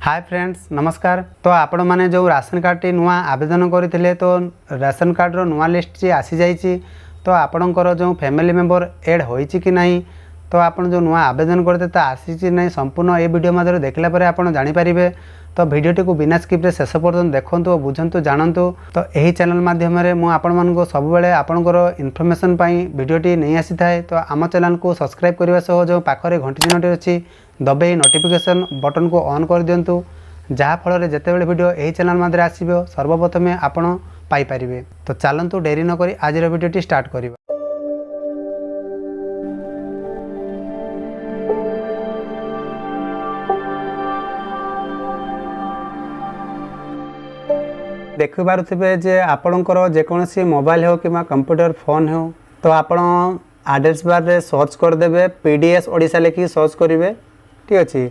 Hi friends नमस्कार। तो आपण मैंने जो राशन कार्ड टी नुआ आवेदन करते तो राशन कार्ड रो नुआ लिस्ट आसी जाइए। तो आपणकर जो फैमिली मेंबर ऐड होइछि कि नहीं, तो आपण जो नुआ आवेदन करते तो आसी नहीं संपूर्ण ये वीडियो मध्य देखला पर आप जानीपारे। तो वीडियोटी को बिना स्किप्रे शेष पर्यंत देखूँ बुझंतु जानतु। तो यही चैनल माध्यम मुझे सब आपणकर इनफॉरमेशन वीडियोटी नहीं आसी थाए। तो आम चैनल को सब्सक्राइब करने सह जो पाखरे घंटी चिन्हटी अच्छी दबाई नोटिफिकेशन बटन को ऑन कर दिंतु, जहाँफल जितेबाला वीडियो यही चैनल मध्य आसो सर्वप्रथम आपण पाइपर। तो चलतु डेरी नक आज वीडियोटी स्टार्ट करवा। देखिपे जे आपणकर जेकोसी मोबाइल हो कि कंप्यूटर फोन हो, तो आप एड्रेस बार रे सर्च करदे पीडीएस ओडिशा लिखिक सर्च करेंगे। ठीक अच्छे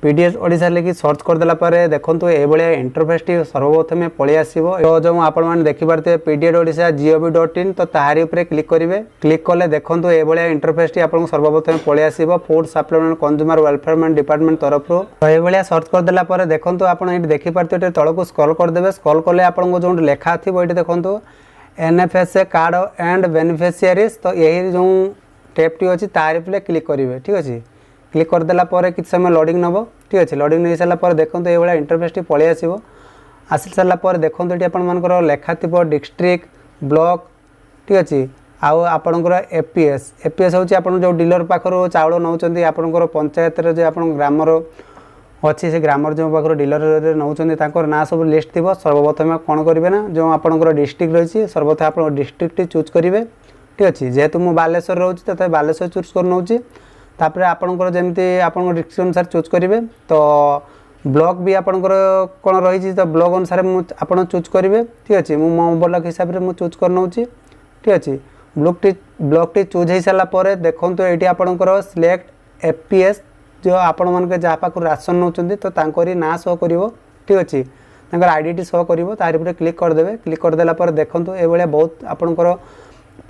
पीडीएस ओडिशा लिखिक सर्च करदेला देखो ये इंटरफेस टी सर्वप्रथम पलि आसो। तो जो आपने देखिपे पीडीएस ओडिशा gov.in, तो तारी उपरे क्लिक करेंगे। क्लिक कले देखो ये इंटरफेस टी आपको सर्वप्रथम पलि आसो food supplement consumer welfare department तरफ। तो ये सर्च करदेला देखो आप देखिपे तलक स्क्रॉल करदे। स्क्रॉल कले आपको जो लेखा थी ये देखो एनएफएसए कार्ड एंड बेनिफिशियरीज। तो यही जो टैब टी अच्छी तारी उपरे क्लिक करेंगे। ठीक अच्छे क्लिक करदेला कि समय लोडिंग नब। ठीक अच्छे लोडिंग नहीं सारा देखो ये इंटरफेस टी पलि आसो। आसी सारापर देखो ये आपर लेखा थी डिस्ट्रिक्ट ब्लॉक। ठीक अच्छे आउ आपणकर एपीएस एपीएस हूँ आप जो डीलर पाखर चाउल नौ आपणकर पंचायत जो आप ग्रामर अच्छी से ग्रामर जो पाखर डीलर नौकर ना सब लिस्ट थी। सर्वप्रथम कौन करेंगे ना जो आपणकर डिस्ट्रिक्ट रही सर्वप्रथम आप डिस्ट्रिक्ट चूज करेंगे। ठीक अच्छे जेहेतु मुझे बालेश्वर रोचे तो बालेश्वर चूज कर नौची। तापर आपणकर जमी आप डिस्ट्रिक्ट अनुसार चूज करेंगे। तो ब्लॉक भी आपणकर कौन रही तो ब्लॉक अनुसार आप चूज करेंगे। ठीक अच्छे मो ब्लॉक हिसाब से चूज कर नौची। ठीक अच्छे ब्लॉक टी चूज हो सारापर देखो ये आपणकर सिलेक्ट एपीएस जो आपण मन जहाँ पाक राशन नौ तो ना शो कर। ठीक अच्छे आईडी शो कर तार क्लिक करदे। क्लिक करदेला देखो ये बहुत आपणकर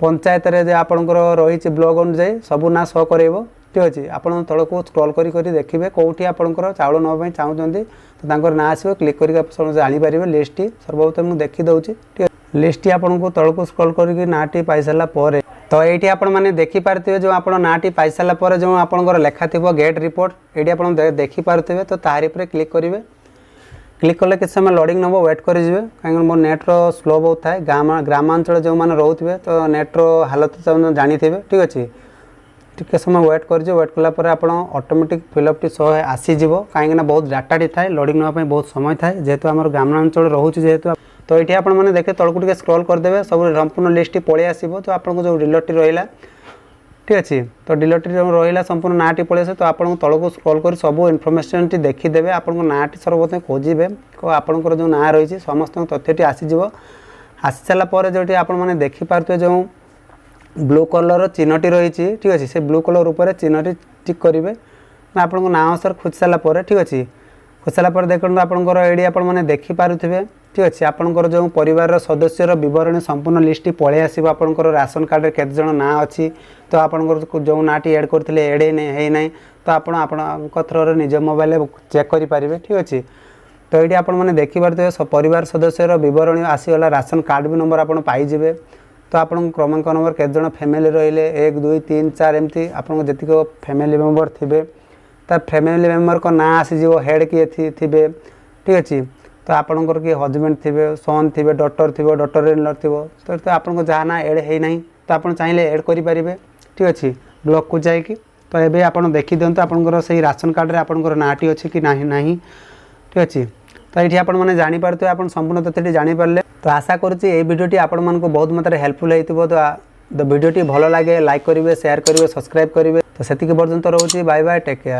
पंचायत रे आपणकर रही ब्लॉक अनुसार सब ना शो कर। ठीक अच्छे आप तल को स्क्रॉल करी देखिए कौटी आपणकर चाउल नापी चाहते तो ना आसो। क्लिक कर जानीपर लिस्ट टी सर्वप्रथम मुझे देखीदे। ठीक लिस्ट टी आपको तल को स्क्रॉल करके ना टी पाई सारापर तो ये आपने देखिपारे जो आप ना टी पाई सारापर जो आपंकर लेखा थी गेट रिपोर्ट ये आप देखिपारे। तो तारी पर क्लिक करेंगे। क्लिक कले किसी समय लोडिंग नब वेट करेंगे कहीं मो नेट्र स्लो बहुत थाए। ग्रामांचल जो मैंने रोथे तो नेट्र हालत जानी थे। ठीक अच्छे टिके समय वेट कर वेट कलापर आप ऑटोमेटिक फिलअप टी शो आसीज कहीं बहुत डाटा टी थाए लोडिंग नापी बहुत समय थाए जेहेतु आम ग्रामांचल रोचे जेहेतु। तो ये आपने देखे तलक टे स्क्रॉल करदे सब संपूर्ण लिस्ट टी पलि आसो। तो आपको जो डीलर टी रहा। ठीक अच्छे तो डीलर टी जो रहा संपूर्ण ना टी पलि आस। तो आप तल को स्क्रॉल कर सब इनफॉरमेशन टी देखीदे। आपको ना टी सर्वप्रथम खोजे आपंकर जो ना रही समस्त तथ्य टी आसीज। आसी सारापर जो आपने देखिपारे जो ब्लू कलर चिन्हटी रही। ठीक अच्छे से ब्लू कलर ऊपर चिन्हटी टिक करेंगे ना आप ना अनुसार खोज सारापर। ठीक अच्छे खोज सारापर देखो आपंकर ये आपने देखिपारे। ठीक अच्छे आपंकर जो परिवार सदस्यर बरणी संपूर्ण लिस्ट पलि आसो। आपंकर राशन कार्ड में केते जन ना अच्छी तो आपंकर जो ना टी एड करते एड है ना तो आप थ्रो निज मोबाइल चेक करेंगे। ठीक अच्छे तो ये आपने देखिपारे परिवार सदस्यर बरणी आसीगला राशन कार्ड भी नंबर आप पाइबे। तो आप क्रमांक नंबर केते जन फैमिली रहिले 1 2 3 4 एमती आपको जी फैमिली मेंबर थे तो फैमिली मेंबर को ना आसीज हेड किए थे। ठीक अच्छे तो आपंकर किए हजबैंड थे सन थे डॉटर इन लॉ थी तो आपको जहाँ ना एड है ना तो आप चाहिए एड करेंगे। ठीक अच्छे ब्लॉक को जाकि तो ये आप देखी दिंतु आपंकर से राशन कार्ड में आपंकर नाटी अच्छी कि ना। ठीक अच्छे तो ये आपने जानीपारे आप संपूर्ण तथ्य जानीपारे। तो आशा करुँचे भिडियोटी आपण मानक बहुत मात्रा हेल्पफुल होइथिबो। तो भिडियोटी भल लगे लाइक करेंगे शेयर करेंगे सब्सक्राइब करेंगे। तो सेतिक पर्यंत रोचे बाय बाय टेक केयर।